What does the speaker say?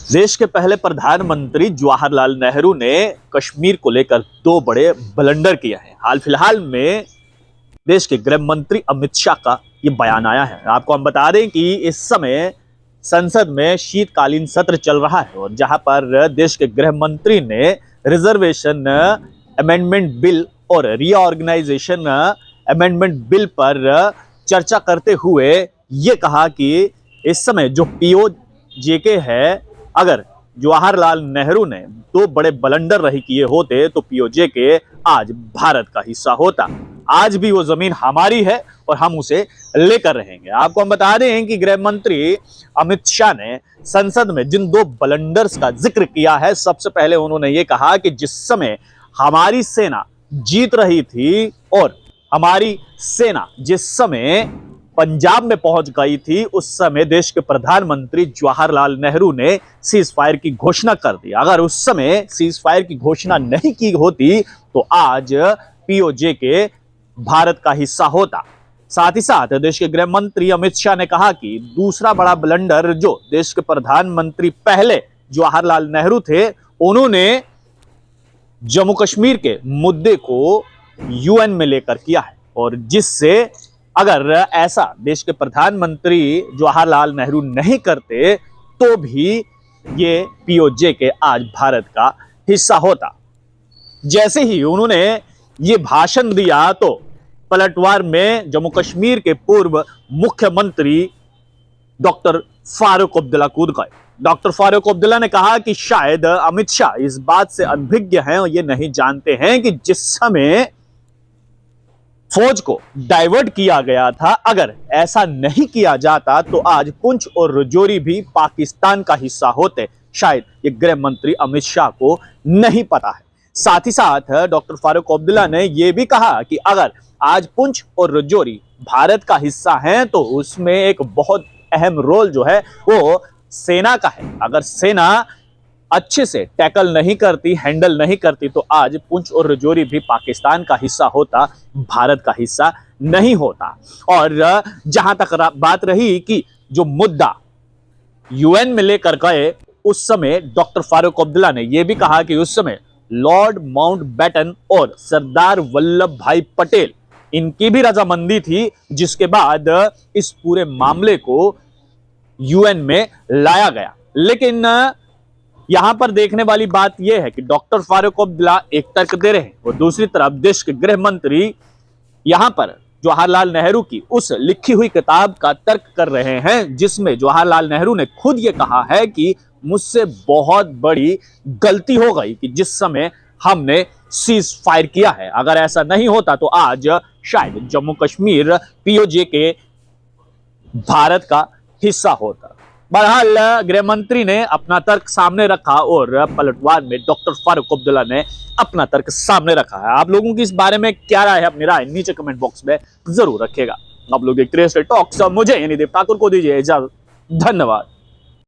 देश के पहले प्रधानमंत्री जवाहरलाल नेहरू ने कश्मीर को लेकर दो बड़े ब्लंडर किए हैं। हाल फिलहाल में देश के गृह मंत्री अमित शाह का ये बयान आया है। आपको हम बता दें कि इस समय संसद में शीतकालीन सत्र चल रहा है और जहां पर देश के गृह मंत्री ने रिजर्वेशन अमेंडमेंट बिल और रीऑर्गेनाइजेशन अमेंडमेंट बिल पर चर्चा करते हुए ये कहा कि इस समय जो पीओजेके है, अगर जवाहरलाल नेहरू ने दो बड़े ब्लंडर नहीं किए होते तो पीओजेके आज भारत का हिस्सा होता। आज भी वो जमीन हमारी है और हम उसे लेकर रहेंगे। आपको हम बता दें कि गृह मंत्री अमित शाह ने संसद में जिन दो ब्लंडर्स का जिक्र किया है, सबसे पहले उन्होंने ये कहा कि जिस समय हमारी सेना जीत रही थी और हमारी सेना जिस समय पंजाब में पहुंच गई थी, उस समय देश के प्रधानमंत्री जवाहरलाल नेहरू ने सीज फायर की घोषणा कर दी। अगर उस समय सीज फायर की घोषणा नहीं की होती तो आज पीओजेके भारत का हिस्सा होता। साथ ही साथ देश के गृह मंत्री अमित शाह ने कहा कि दूसरा बड़ा ब्लंडर जो देश के प्रधानमंत्री पहले जवाहरलाल नेहरू थे, उन्होंने जम्मू कश्मीर के मुद्दे को यूएन में लेकर किया है और जिससे अगर ऐसा देश के प्रधानमंत्री जवाहरलाल नेहरू नहीं करते तो भी ये पीओजेके आज भारत का हिस्सा होता। जैसे ही उन्होंने ये भाषण दिया तो पलटवार में जम्मू कश्मीर के पूर्व मुख्यमंत्री डॉक्टर फारूक अब्दुल्ला कूद गए। डॉक्टर फारूक अब्दुल्ला ने कहा कि शायद अमित शाह इस बात से अनभिज्ञ हैं और ये नहीं जानते हैं कि जिस समय फौज को डाइवर्ट किया गया था, अगर ऐसा नहीं किया जाता तो आज पुंछ और राजौरी भी पाकिस्तान का हिस्सा होते। शायद ये गृह मंत्री अमित शाह को नहीं पता है। साथ ही साथ डॉक्टर फारूक अब्दुल्ला ने यह भी कहा कि अगर आज पुंछ और राजौरी भारत का हिस्सा हैं तो उसमें एक बहुत अहम रोल जो है वो सेना का है। अगर सेना अच्छे से टैकल नहीं करती, हैंडल नहीं करती तो आज पुंछ और राजौरी भी पाकिस्तान का हिस्सा होता, भारत का हिस्सा नहीं होता। और जहां तक बात रही कि जो मुद्दा यूएन में लेकर गए, उस समय डॉक्टर फारूक अब्दुल्ला ने यह भी कहा कि उस समय लॉर्ड माउंटबेटन और सरदार वल्लभ भाई पटेल, इनकी भी रजामंदी थी, जिसके बाद इस पूरे मामले को यूएन में लाया गया। लेकिन यहां पर देखने वाली बात यह है कि डॉक्टर फारूक अब्दुल्ला एक तर्क दे रहे हैं और दूसरी तरफ देश के गृह मंत्री यहां पर जवाहरलाल नेहरू की उस लिखी हुई किताब का तर्क कर रहे हैं, जिसमें जवाहरलाल नेहरू ने खुद ये कहा है कि मुझसे बहुत बड़ी गलती हो गई कि जिस समय हमने सीज फायर किया है। अगर ऐसा नहीं होता तो आज शायद जम्मू कश्मीर पीओजेके भारत का हिस्सा होता। बहरहाल गृह मंत्री ने अपना तर्क सामने रखा और पलटवार में डॉक्टर फारूक अब्दुल्ला ने अपना तर्क सामने रखा है। आप लोगों की इस बारे में क्या राय है, अपनी राय नीचे कमेंट बॉक्स में जरूर रखिएगा। आप लोग देखते रहिए टॉक्स, मुझे यानी देव ठाकुर को दीजिए इजाजत। धन्यवाद।